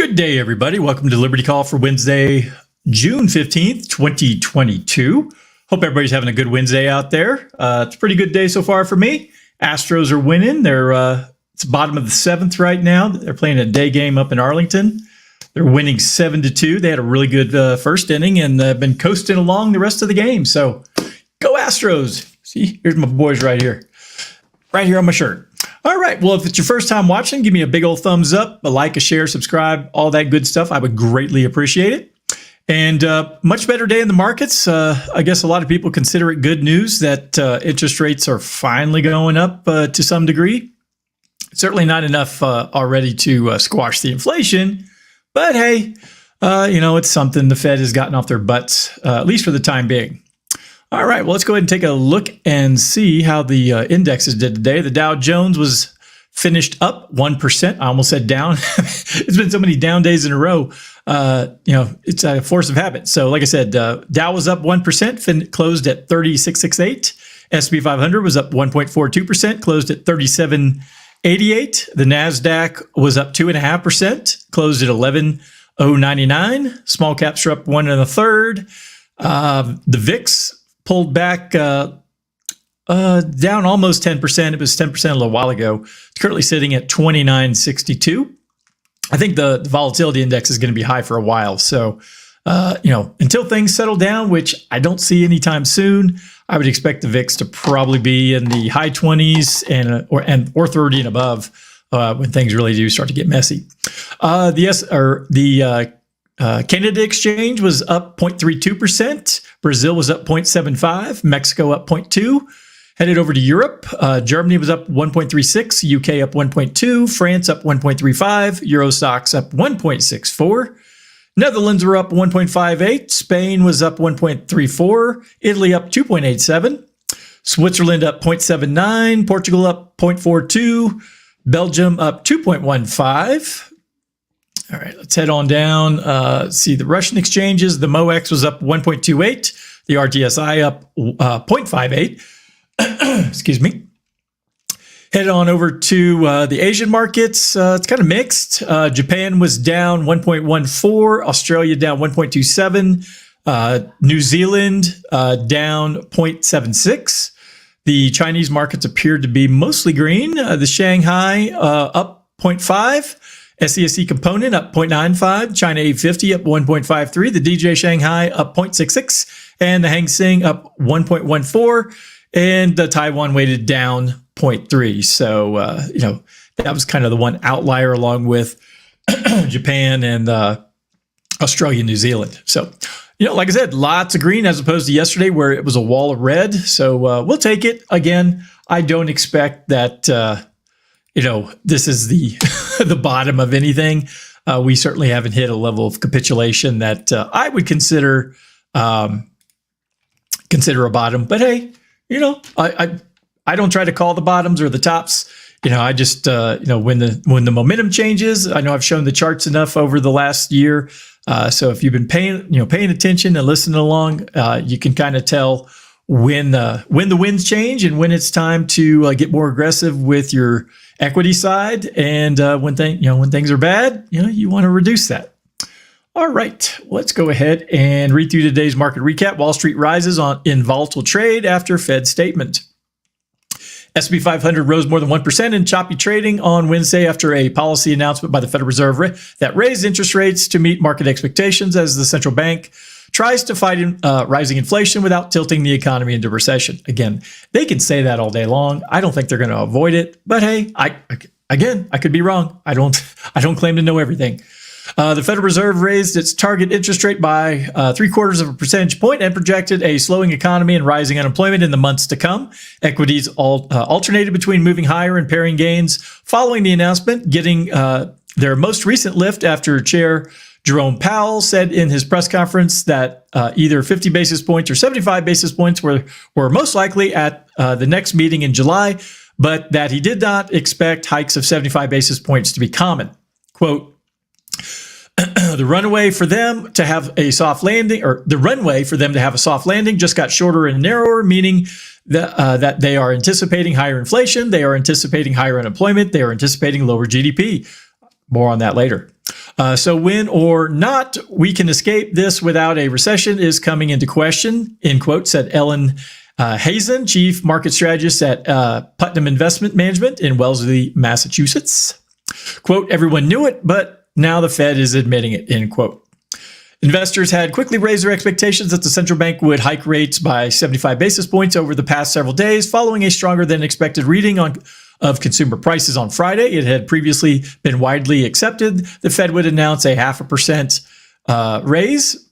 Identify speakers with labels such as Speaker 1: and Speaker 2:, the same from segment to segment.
Speaker 1: Good day, everybody. Welcome to Liberty Call for Wednesday, June 15th, 2022. Hope everybody's having a good Wednesday out there. It's a pretty good day so far for me. Astros are winning. It's bottom of the seventh right now. They're playing a day game up in Arlington. They're winning 7-2. They had a really good first inning and been coasting along the rest of the game. So go Astros. See, here's my boys right here on my shirt. All right. Well, if it's your first time watching, give me a big old thumbs up, a like, a share, subscribe, all that good stuff. I would greatly appreciate it. And much better day in the markets. I guess a lot of people consider it good news that interest rates are finally going up to some degree. Certainly not enough already to squash the inflation. But hey, it's something the Fed has gotten off their butts, at least for the time being. All right, well, let's go ahead and take a look and see how the indexes did today. The Dow Jones was finished up 1%. I almost said down. It's been so many down days in a row. It's a force of habit. So like I said, Dow was up 1%, closed at 3668. S&P 500 was up 1.42%, closed at 3788. The NASDAQ was up 2.5%, closed at 11099. Small caps are up 1 1/3. The VIX pulled back down almost 10%. It was 10% a little while ago. It's currently sitting at 2962. I think the volatility index is going to be high for a while. So, until things settle down, which I don't see anytime soon, I would expect the VIX to probably be in the high 20s or 30 and above when things really do start to get messy. Canada exchange was up 0.32%. Brazil was up 0.75%. Mexico up 0.2%. Headed over to Europe, Germany was up 1.36%. UK up 1.2%. France up 1.35%. Euro stocks up 1.64%. Netherlands were up 1.58%. Spain was up 1.34%. Italy up 2.87%. Switzerland up 0.79%. Portugal up 0.42%. Belgium up 2.15%. All right, let's head on down. See the Russian exchanges. The MOEX was up 1.28. The RTSI up 0.58. Excuse me. Head on over to the Asian markets. It's kind of mixed. Japan was down 1.14. Australia down 1.27. New Zealand down 0.76. The Chinese markets appeared to be mostly green. The Shanghai up 0.5. SCSE component up 0.95, China 850 up 1.53, the DJ Shanghai up 0.66, and the Hang Seng up 1.14, and the Taiwan weighted down 0.3. So, that was kind of the one outlier along with Japan and Australia and New Zealand. So, like I said, lots of green as opposed to yesterday where it was a wall of red. So we'll take it. Again, I don't expect that this is the the bottom of anything. We certainly haven't hit a level of capitulation that I would consider a bottom. But hey, I don't try to call the bottoms or the tops. I just when the momentum changes. I know I've shown the charts enough over the last year. So if you've been paying attention and listening along, you can kind of tell when the winds change and when it's time to get more aggressive with your equity side, and when things are bad, you want to reduce that. All right, let's go ahead and read through today's market recap. Wall Street rises in volatile trade after Fed statement. S&P 500 rose more than 1% in choppy trading on Wednesday after a policy announcement by the Federal Reserve that raised interest rates to meet market expectations as the central bank tries to fight rising inflation without tilting the economy into recession. Again, they can say that all day long. I don't think they're going to avoid it. But hey, I could be wrong. I don't claim to know everything. The Federal Reserve raised its target interest rate by 0.75 percentage point and projected a slowing economy and rising unemployment in the months to come. Equities alternated between moving higher and pairing gains following the announcement, getting their most recent lift after Chair Jerome Powell said in his press conference that either 50 basis points or 75 basis points were most likely at the next meeting in July, but that he did not expect hikes of 75 basis points to be common. Quote, the runway for them to have a soft landing just got shorter and narrower, meaning that they are anticipating higher inflation, they are anticipating higher unemployment, they are anticipating lower GDP. More on that later. So when or not we can escape this without a recession is coming into question, end quote, said Ellen Hazen, chief market strategist at Putnam Investment Management in Wellesley, Massachusetts. Quote, everyone knew it, but now the Fed is admitting it, end quote. Investors had quickly raised their expectations that the central bank would hike rates by 75 basis points over the past several days, following a stronger than expected reading of consumer prices on Friday. It had previously been widely accepted the Fed would announce a 0.5% raise,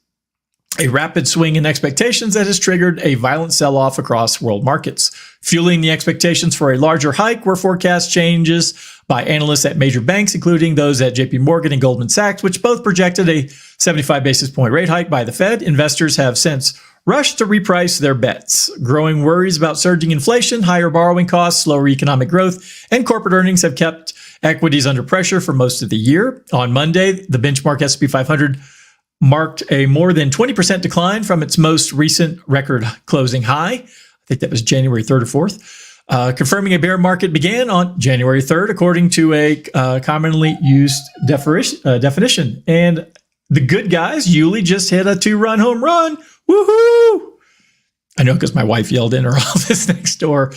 Speaker 1: a rapid swing in expectations that has triggered a violent sell-off across world markets. Fueling the expectations for a larger hike were forecast changes by analysts at major banks, including those at JP Morgan and Goldman Sachs, which both projected a 75 basis point rate hike by the Fed. Investors have since rushed to reprice their bets. Growing worries about surging inflation, higher borrowing costs, slower economic growth, and corporate earnings have kept equities under pressure for most of the year. On Monday, the benchmark S&P 500 marked a more than 20% decline from its most recent record closing high. I think that was January 3rd or 4th. Confirming a bear market began on January 3rd, according to a commonly used definition. And the good guys, Yuli just hit a 2-run home run. Woohoo! I know because my wife yelled in her office next door.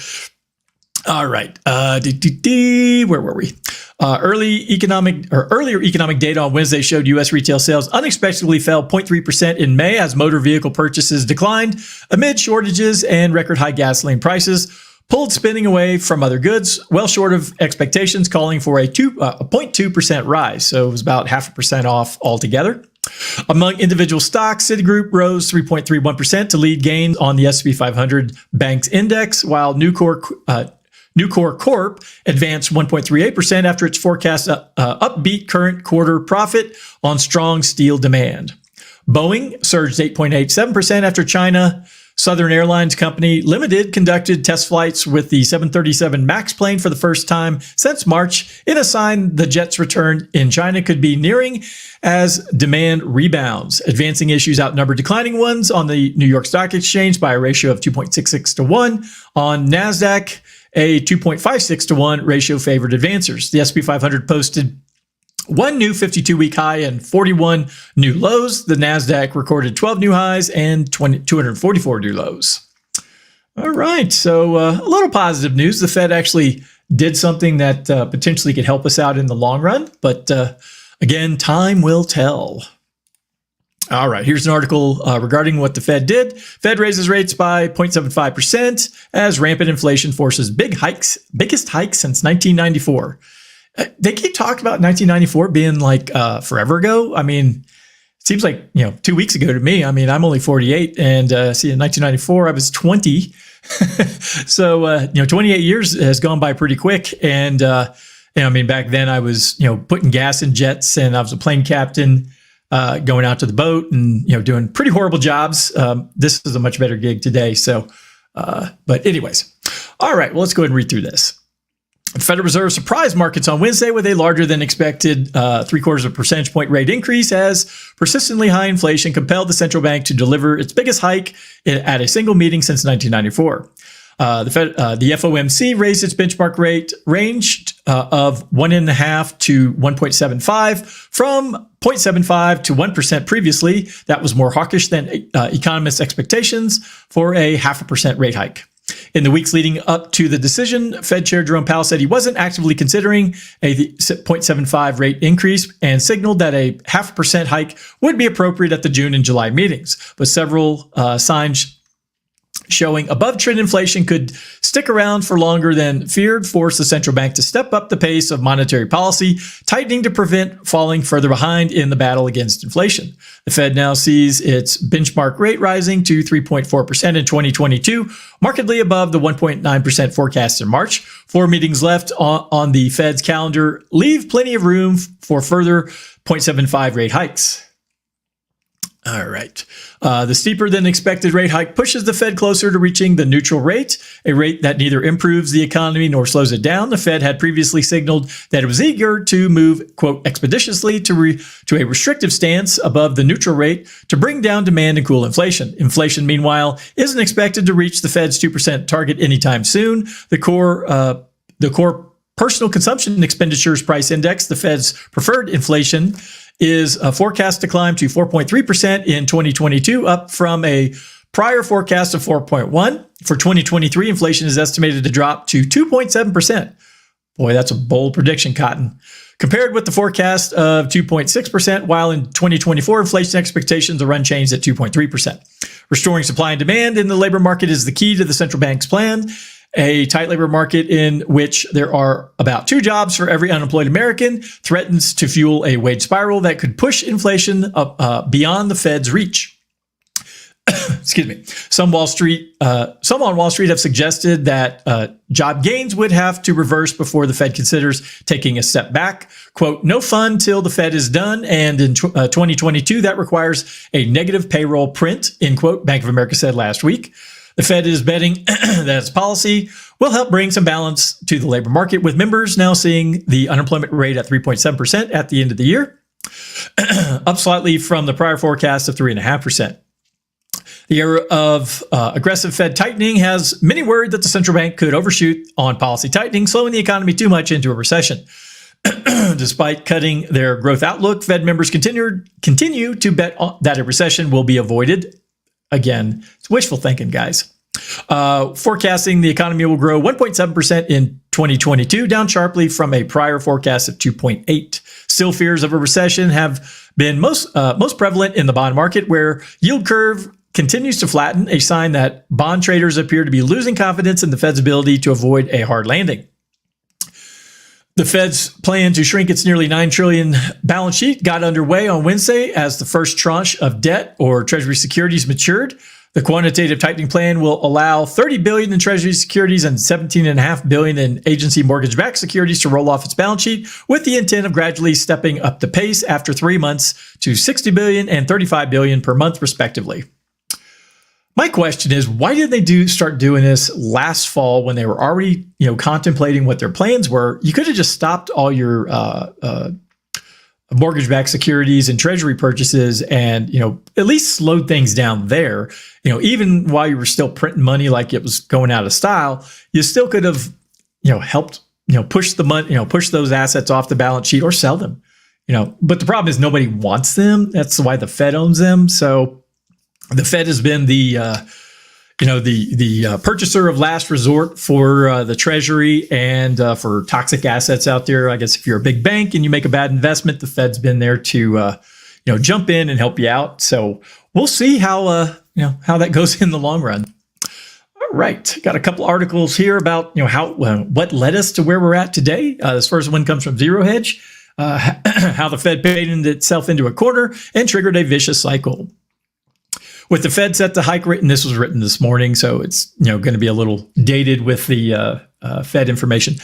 Speaker 1: All right. Where were we? Earlier economic data on Wednesday showed U.S. retail sales unexpectedly fell 0.3% in May as motor vehicle purchases declined amid shortages and record high gasoline prices, pulled spending away from other goods, well short of expectations, calling for a 0.2% rise. So it was about 0.5% off altogether. Among individual stocks, Citigroup rose 3.31% to lead gains on the S&P 500 Banks Index, while Nucor Corp advanced 1.38% after its forecast upbeat current quarter profit on strong steel demand. Boeing surged 8.87% after China Southern Airlines Company Limited conducted test flights with the 737 MAX plane for the first time since March, in a sign the jet's return in China could be nearing as demand rebounds. Advancing issues outnumber declining ones on the New York Stock Exchange by a ratio of 2.66 to 1. On NASDAQ, a 2.56 to 1 ratio favored advancers. The S&P 500 posted one new 52-week high and 41 new lows. The NASDAQ recorded 12 new highs and 244 new lows. All right, so a little positive news. The Fed actually did something that potentially could help us out in the long run, but again, time will tell. All right, here's an article regarding what the Fed did. Fed raises rates by 0.75% as rampant inflation forces biggest hikes since 1994. They keep talking about 1994 being like forever ago. I mean, it seems like 2 weeks ago to me. I mean, I'm only 48, and in 1994 I was 20. So 28 years has gone by pretty quick. And I mean, back then I was putting gas in jets, and I was a plane captain. Going out to the boat and doing pretty horrible jobs. This is a much better gig today. So, but anyways, all right. Well, let's go ahead and read through this. The Federal Reserve surprised markets on Wednesday with a larger than expected 0.75 percentage point rate increase as persistently high inflation compelled the central bank to deliver its biggest hike at a single meeting since 1994. The FOMC raised its benchmark rate range of 1.5 to 1.75 from 0.75 to 1% previously. That was more hawkish than economists' expectations for a 0.5% rate hike. In the weeks leading up to the decision, Fed Chair Jerome Powell said he wasn't actively considering a 0.75 rate increase and signaled that a 0.5% hike would be appropriate at the June and July meetings. But several signs showing above-trend inflation could stick around for longer than feared forced the central bank to step up the pace of monetary policy, tightening to prevent falling further behind in the battle against inflation. The Fed now sees its benchmark rate rising to 3.4% in 2022, markedly above the 1.9% forecast in March. 4 meetings left on the Fed's calendar leave plenty of room for further 0.75 rate hikes. All right. The steeper than expected rate hike pushes the Fed closer to reaching the neutral rate, a rate that neither improves the economy nor slows it down. The Fed had previously signaled that it was eager to move, quote, expeditiously to a restrictive stance above the neutral rate to bring down demand and cool inflation. Inflation, meanwhile, isn't expected to reach the Fed's 2% target anytime soon. The core personal consumption expenditures price index, the Fed's preferred inflation is forecast to climb to 4.3% in 2022, up from a prior forecast of 4.1%. For 2023, inflation is estimated to drop to 2.7%. Boy, that's a bold prediction, Cotton. Compared with the forecast of 2.6%, while in 2024, inflation expectations are unchanged at 2.3%. Restoring supply and demand in the labor market is the key to the central bank's plan. A tight labor market in which there are about 2 jobs for every unemployed American threatens to fuel a wage spiral that could push inflation up beyond the Fed's reach. Excuse me. Some on Wall Street have suggested that job gains would have to reverse before the Fed considers taking a step back. Quote, no fun till the Fed is done. And in 2022, that requires a negative payroll print, end quote, Bank of America said last week. The Fed is betting that its policy will help bring some balance to the labor market, with members now seeing the unemployment rate at 3.7% at the end of the year, up slightly from the prior forecast of 3.5%. The era of aggressive Fed tightening has many worried that the central bank could overshoot on policy tightening, slowing the economy too much into a recession. Despite cutting their growth outlook, Fed members continue to bet that a recession will be avoided. Again, it's wishful thinking, guys. Forecasting the economy will grow 1.7% in 2022, down sharply from a prior forecast of 2.8%. Still, fears of a recession have been most prevalent in the bond market, where yield curve continues to flatten, a sign that bond traders appear to be losing confidence in the Fed's ability to avoid a hard landing. The Fed's plan to shrink its nearly $9 trillion balance sheet got underway on Wednesday as the first tranche of debt or Treasury securities matured. The quantitative tightening plan will allow $30 billion in Treasury securities and $17.5 billion in agency mortgage-backed securities to roll off its balance sheet, with the intent of gradually stepping up the pace after 3 months to $60 billion and $35 billion per month, respectively. My question is, why did they start doing this last fall when they were already, contemplating what their plans were? You could have just stopped all your mortgage-backed securities and treasury purchases and, at least slowed things down there. Even while you were still printing money like it was going out of style, you still could have, helped, push the money, push those assets off the balance sheet or sell them. But the problem is nobody wants them. That's why the Fed owns them. So the Fed has been the purchaser of last resort for the Treasury and for toxic assets out there. I guess if you're a big bank and you make a bad investment, the Fed's been there to jump in and help you out. So we'll see how that goes in the long run. All right, got a couple articles here about what led us to where we're at today. This first one comes from Zero Hedge, how the Fed painted itself into a corner and triggered a vicious cycle. With the Fed set to hike rate, and this was written this morning, so it's going to be a little dated with the Fed information.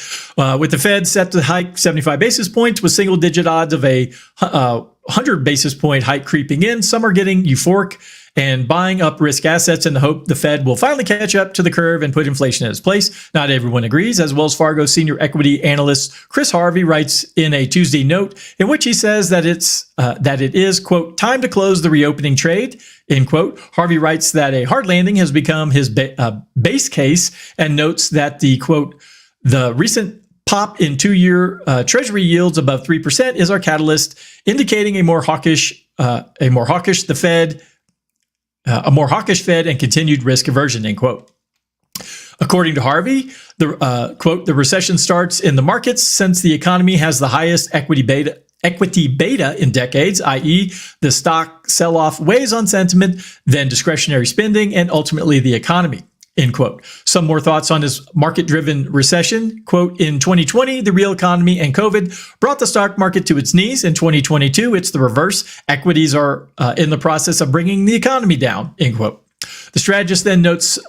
Speaker 1: With the Fed set to hike 75 basis points with single-digit odds of a 100 basis point hike creeping in, some are getting euphoric and buying up risk assets in the hope the Fed will finally catch up to the curve and put inflation in its place. Not everyone agrees, as Wells Fargo senior equity analyst Chris Harvey writes in a Tuesday note in which he says that it is, quote, time to close the reopening trade, end quote. Harvey writes that a hard landing has become his base case and notes that the, quote, the recent pop in 2-year Treasury yields above 3% is our catalyst, indicating a more hawkish Fed and continued risk aversion, end quote. According to Harvey, quote, the recession starts in the markets since the economy has the highest equity beta in decades, i.e. the stock sell-off weighs on sentiment, then discretionary spending, and ultimately the economy, end quote. Some more thoughts on his market-driven recession. Quote, in 2020, the real economy and COVID brought the stock market to its knees. In 2022, it's the reverse. Equities are in the process of bringing the economy down, end quote. The strategist then notes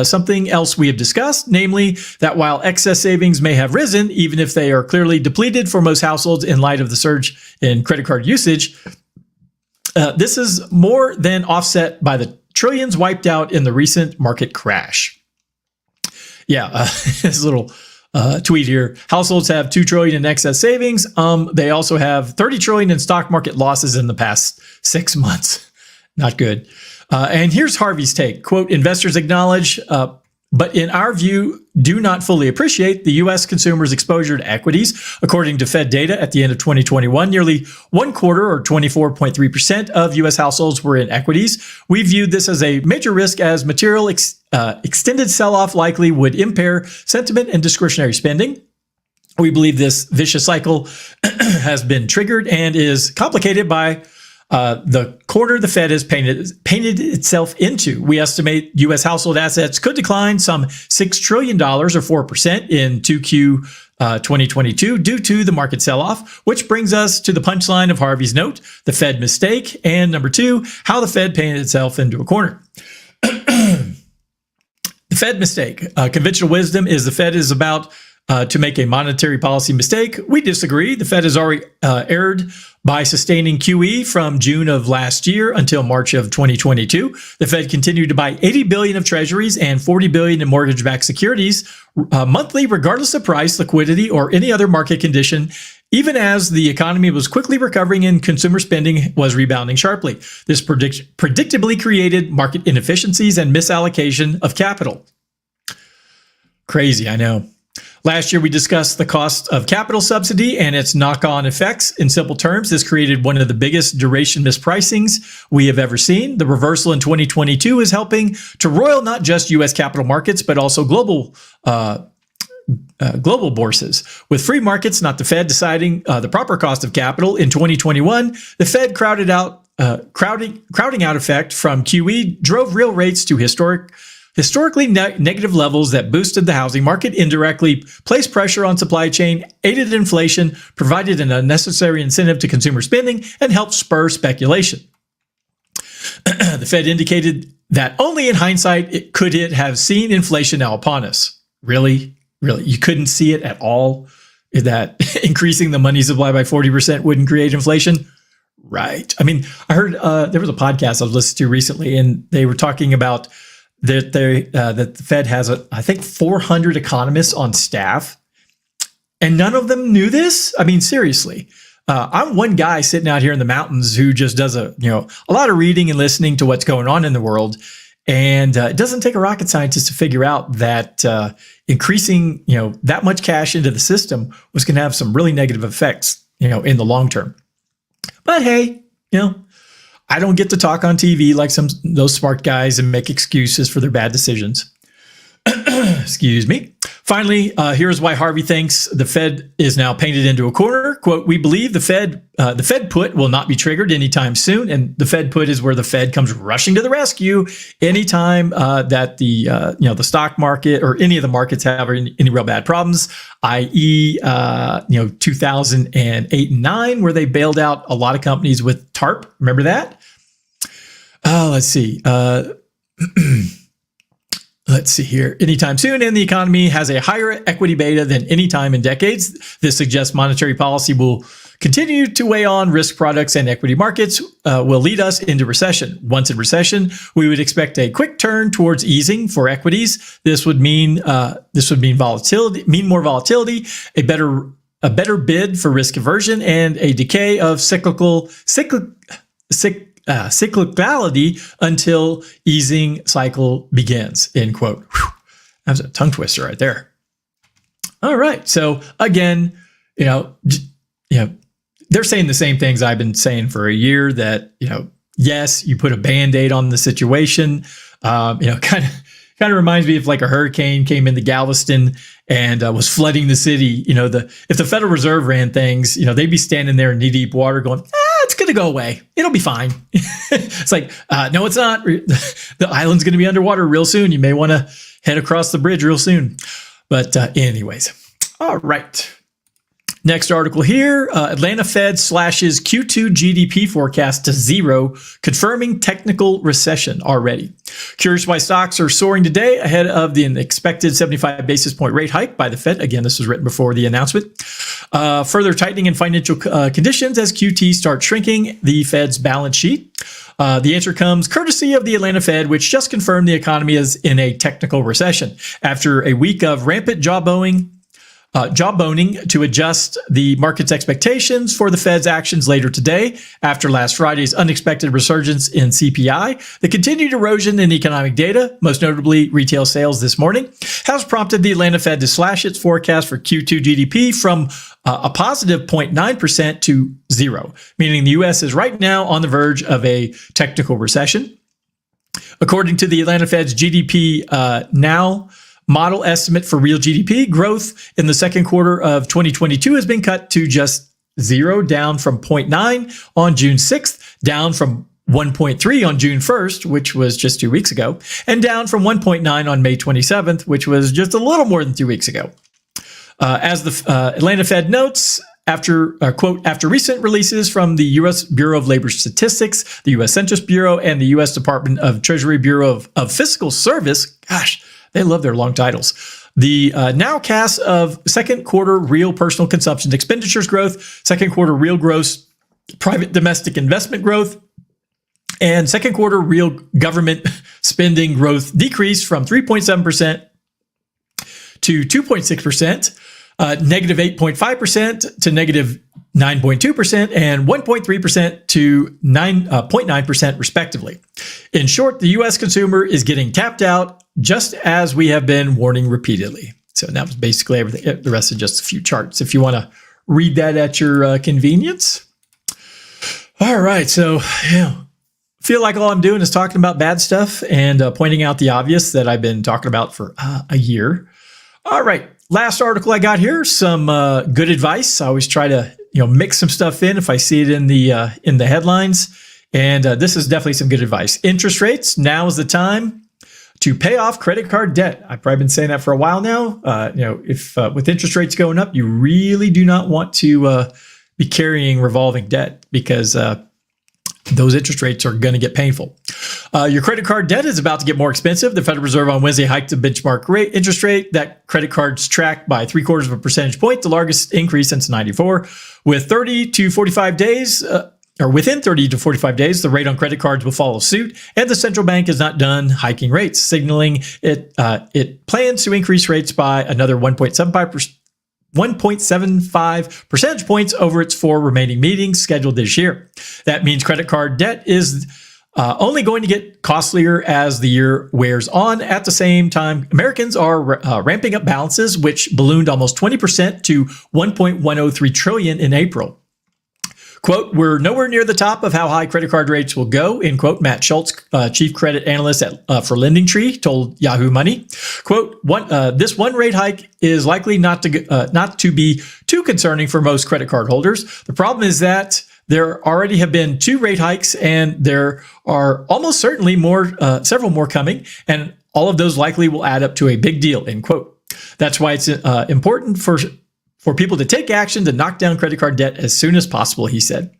Speaker 1: something else we have discussed, namely that while excess savings may have risen, even if they are clearly depleted for most households in light of the surge in credit card usage, this is more than offset by the trillions wiped out in the recent market crash. Yeah, this little tweet here. Households have $2 trillion in excess savings. They also have $30 trillion in stock market losses in the past 6 months. Not good. And here's Harvey's take. Quote, investors acknowledge but in our view, do not fully appreciate the U.S. consumer's exposure to equities. According to Fed data at the end of 2021, nearly one quarter or 24.3% of U.S. households were in equities. We viewed this as a major risk as material extended sell-off likely would impair sentiment and discretionary spending. We believe this vicious cycle has been triggered and is complicated by the corner the Fed has painted itself into. We estimate U.S. household assets could decline some $6 trillion or 4% in 2Q 2022 due to the market sell-off, which brings us to the punchline of Harvey's note, the Fed mistake, and number two, how the Fed painted itself into a corner. The Fed mistake. Conventional wisdom is the Fed is about to make a monetary policy mistake. We disagree. The Fed has already erred by sustaining QE from June of last year until March of 2022. The Fed continued to buy $80 billion of treasuries and $40 billion in mortgage-backed securities monthly, regardless of price, liquidity, or any other market condition, even as the economy was quickly recovering and consumer spending was rebounding sharply. This predictably created market inefficiencies and misallocation of capital. Crazy, I know. Last year, we discussed the cost of capital subsidy and its knock-on effects. In simple terms, this created one of the biggest duration mispricings we have ever seen. The reversal in 2022 is helping to roil not just U.S. capital markets, but also global bourses. With free markets, not the Fed, deciding the proper cost of capital in 2021, the Fed crowding out effect from QE drove real rates to historically negative levels that boosted the housing market, indirectly placed pressure on supply chain, aided inflation, provided an unnecessary incentive to consumer spending, and helped spur speculation. The Fed indicated that only in hindsight could it have seen inflation now upon us. Really? Really? You couldn't see it at all? That increasing the money supply by 40% wouldn't create inflation? Right. I mean, I heard there was a podcast I was listening to recently, and they were talking about that the Fed has, I think, 400 economists on staff, and none of them knew this. I mean, seriously, I'm one guy sitting out here in the mountains who just does a lot of reading and listening to what's going on in the world, and it doesn't take a rocket scientist to figure out that increasing that much cash into the system was going to have some really negative effects in the long term. But hey, I don't get to talk on TV like those smart guys and make excuses for their bad decisions. Excuse me. Finally, here's why Harvey thinks the Fed is now painted into a corner. Quote, we believe the Fed put will not be triggered anytime soon. And the Fed put is where the Fed comes rushing to the rescue anytime that the stock market or any of the markets have any real bad problems, i.e., 2008 and 9, where they bailed out a lot of companies with TARP. Remember that? Let's see. Let's see here. Anytime soon, and the economy has a higher equity beta than any time in decades. This suggests monetary policy will continue to weigh on risk products, and equity markets will lead us into recession. Once in recession, we would expect a quick turn towards easing for equities. This would mean volatility, more volatility, a better bid for risk aversion, and a decay of cyclicality until easing cycle begins, end quote. Whew. That was a tongue twister right there. All right. So again, they're saying the same things I've been saying for a year, that, yes, you put a Band-Aid on the situation. Kind of reminds me of like a hurricane came into Galveston and was flooding the city. If the Federal Reserve ran things, they'd be standing there in knee-deep water going, it's going to go away. It'll be fine. It's like, no, it's not. The island's going to be underwater real soon. You may want to head across the bridge real soon. But anyways, all right. Next article here, Atlanta Fed slashes Q2 GDP forecast to 0, confirming technical recession already. Curious why stocks are soaring today ahead of the expected 75 basis point rate hike by the Fed. Again, this was written before the announcement. Further tightening in financial conditions as QT starts shrinking the Fed's balance sheet. The answer comes courtesy of the Atlanta Fed, which just confirmed the economy is in a technical recession. After a week of rampant jawboning, jawboning to adjust the market's expectations for the Fed's actions later today after last Friday's unexpected resurgence in CPI. The continued erosion in economic data, most notably retail sales this morning, has prompted the Atlanta Fed to slash its forecast for Q2 GDP from a positive 0.9% to 0, meaning the U.S. is right now on the verge of a technical recession. According to the Atlanta Fed's GDP Now model estimate for real GDP growth in the second quarter of 2022 has been cut to just 0, down from 0.9 on June 6th, down from 1.3 on June 1st, which was just 2 weeks ago, and down from 1.9 on May 27th, which was just a little more than 2 weeks ago. As the Atlanta Fed notes, after recent releases from the U.S. Bureau of Labor Statistics, the U.S. Census Bureau, and the U.S. Department of Treasury Bureau of Fiscal Service, gosh, they love their long titles. The nowcast of second quarter real personal consumption expenditures growth, second quarter real gross private domestic investment growth, and second quarter real government spending growth decreased from 3.7% to 2.6%, negative 8.5% to negative 9.2%, and 1.3% to 9.9% respectively. In short, the U.S. consumer is getting tapped out, just as we have been warning repeatedly. So that was basically everything. The rest is just a few charts if you want to read that at your convenience. All right, so feel like all I'm doing is talking about bad stuff and pointing out the obvious that I've been talking about for a year. All right, last article I got here, some good advice. I always try to mix some stuff in if I see it in the headlines, and this is definitely some good advice. Interest rates, now is the time to pay off credit card debt. I've probably been saying that for a while now. If with interest rates going up, you really do not want to be carrying revolving debt because those interest rates are going to get painful. Your credit card debt is about to get more expensive. The Federal Reserve on Wednesday hiked the benchmark rate interest rate that credit cards track by 0.75 percentage point, the largest increase since '94. With 30 to 45 days, or within 30 to 45 days, the rate on credit cards will follow suit, and the central bank is not done hiking rates, signaling it plans to increase rates by another 1.75 percentage points over its 4 remaining meetings scheduled this year. That means credit card debt is only going to get costlier as the year wears on. At the same time, Americans are ramping up balances, which ballooned almost 20% to $1.103 trillion in April. Quote, we're nowhere near the top of how high credit card rates will go, end quote. Matt Schultz, chief credit analyst for LendingTree, told Yahoo Money. Quote, this one rate hike is likely not to be too concerning for most credit card holders. The problem is that there already have been 2 rate hikes, and there are almost certainly several more coming, and all of those likely will add up to a big deal, end quote. That's why it's important for people to take action to knock down credit card debt as soon as possible, he said.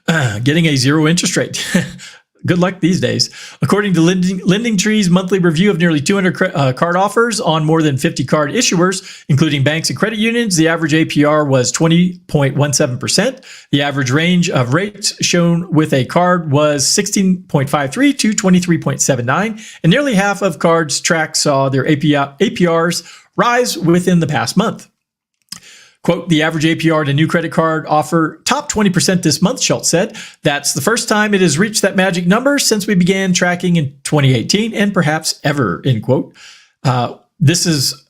Speaker 1: Getting a 0 interest rate. Good luck these days. According to LendingTree's monthly review of nearly 200 card offers on more than 50 card issuers, including banks and credit unions, the average APR was 20.17%. The average range of rates shown with a card was 16.53 to 23.79, and nearly half of cards tracked saw their APRs rise within the past month. Quote, the average APR to new credit card offer topped 20% this month, Schultz said. That's the first time it has reached that magic number since we began tracking in 2018, and perhaps ever, end quote. This is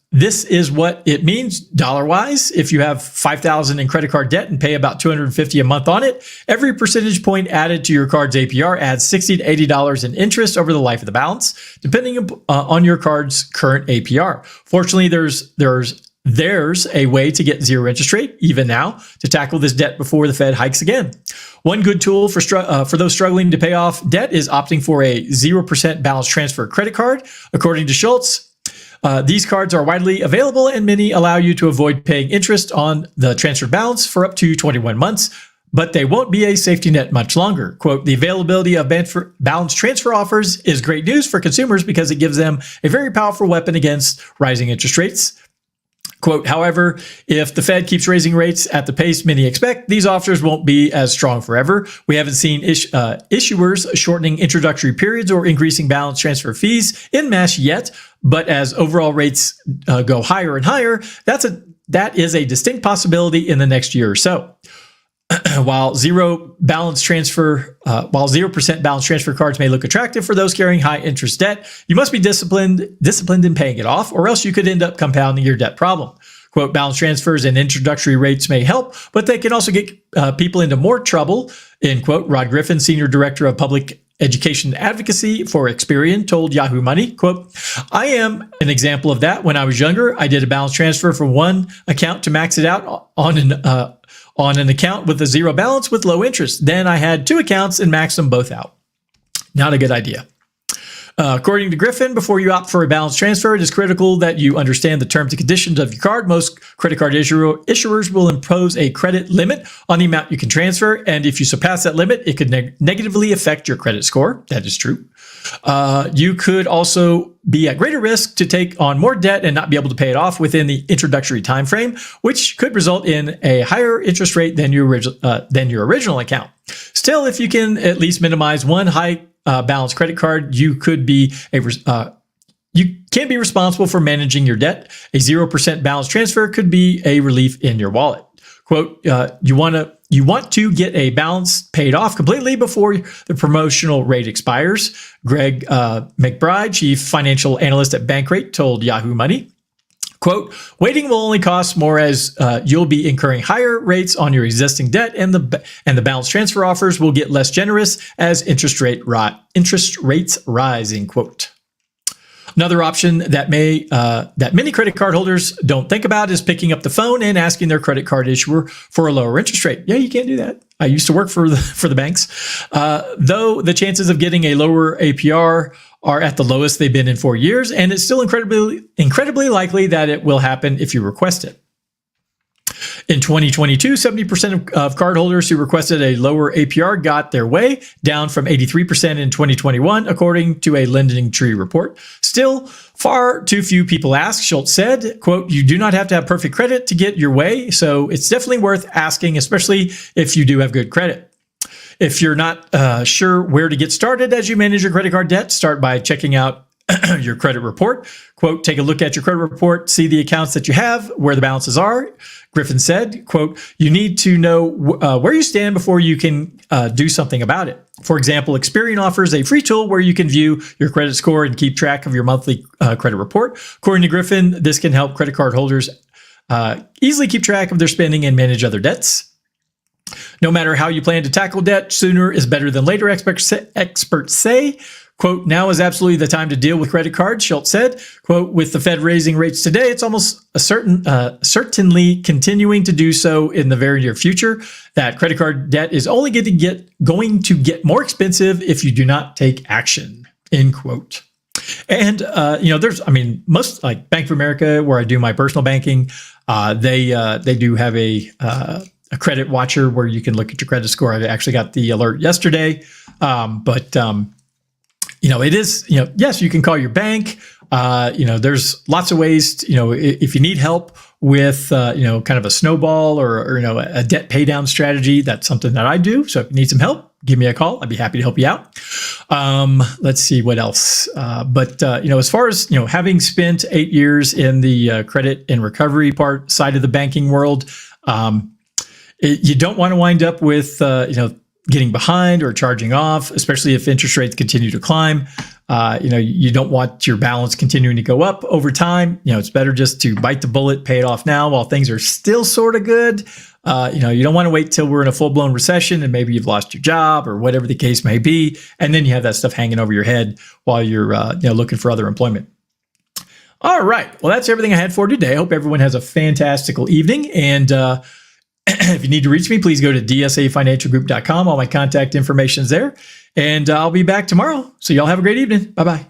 Speaker 1: what it means dollar-wise. If you have $5,000 in credit card debt and pay about $250 a month on it, every percentage point added to your card's APR adds $60 to $80 in interest over the life of the balance, depending on your card's current APR. Fortunately, there's a way to get 0 interest rate, even now, to tackle this debt before the Fed hikes again. One good tool for those struggling to pay off debt is opting for a 0% balance transfer credit card. According to Schultz, these cards are widely available, and many allow you to avoid paying interest on the transferred balance for up to 21 months, but they won't be a safety net much longer. Quote, the availability of balance transfer offers is great news for consumers because it gives them a very powerful weapon against rising interest rates. Quote, however, if the Fed keeps raising rates at the pace many expect, these offers won't be as strong forever. We haven't seen issuers shortening introductory periods or increasing balance transfer fees en masse yet, but as overall rates go higher and higher, that's that is a distinct possibility in the next year or so. While 0% balance transfer cards may look attractive for those carrying high interest debt, you must be disciplined in paying it off, or else you could end up compounding your debt problem. Quote, balance transfers and introductory rates may help, but they can also get people into more trouble, end quote. Rod Griffin, Senior Director of Public Education Advocacy for Experian, told Yahoo Money, quote, I am an example of that. When I was younger, I did a balance transfer from one account to max it out on an account with a zero balance with low interest. Then I had two accounts and maxed them both out. Not a good idea. According to Griffin, before you opt for a balance transfer, it is critical that you understand the terms and conditions of your card. Most credit card issuers will impose a credit limit on the amount you can transfer, and if you surpass that limit, it could negatively affect your credit score. That is true. You could also be at greater risk to take on more debt and not be able to pay it off within the introductory time frame, which could result in a higher interest rate than your original account. Still, if you can at least minimize one high balance credit card, you can be responsible for managing your debt. A 0% balance transfer could be a relief in your wallet. Quote, you want to get a balance paid off completely before the promotional rate expires. Greg McBride, Chief Financial Analyst at Bankrate, told Yahoo Money. Quote, waiting will only cost more as you'll be incurring higher rates on your existing debt, and the balance transfer offers will get less generous as interest rates rise, end quote. Another option that many credit card holders don't think about is picking up the phone and asking their credit card issuer for a lower interest rate. Yeah, you can't do that. I used to work for the banks. Though the chances of getting a lower APR are at the lowest they've been in 4 years, and it's still incredibly likely that it will happen if you request it. In 2022, 70% of cardholders who requested a lower APR got their way, down from 83% in 2021, according to a Lending Tree report. Still, far too few people ask, Schultz said. Quote, you do not have to have perfect credit to get your way, so it's definitely worth asking, especially if you do have good credit. If you're not sure where to get started as you manage your credit card debt, start by checking out your credit report. Quote, take a look at your credit report, see the accounts that you have, where the balances are. Griffin said, quote, you need to know where you stand before you can do something about it. For example, Experian offers a free tool where you can view your credit score and keep track of your monthly credit report. According to Griffin, this can help credit card holders easily keep track of their spending and manage other debts. No matter how you plan to tackle debt, sooner is better than later, experts say. Quote, now is absolutely the time to deal with credit cards, Schultz said. Quote, with the Fed raising rates today, it's almost certainly continuing to do so in the very near future. That credit card debt is only going to get more expensive if you do not take action, end quote. And, most like Bank of America, where I do my personal banking, they do have a credit watcher where you can look at your credit score. I actually got the alert yesterday, it is, yes, you can call your bank. There's lots of ways to, if you need help with, kind of a snowball or a debt pay down strategy, that's something that I do. So if you need some help, give me a call. I'd be happy to help you out. Let's see what else. As far as, having spent 8 years in the credit and recovery side of the banking world, you don't want to wind up with, getting behind or charging off, especially if interest rates continue to climb. You don't want your balance continuing to go up over time. It's better just to bite the bullet, pay it off now while things are still sort of good. You don't want to wait till we're in a full-blown recession and maybe you've lost your job or whatever the case may be. And then you have that stuff hanging over your head while you're looking for other employment. All right. Well, that's everything I had for today. I hope everyone has a fantastical evening. And if you need to reach me, please go to dsafinancialgroup.com. All my contact information is there. And I'll be back tomorrow. So y'all have a great evening. Bye-bye.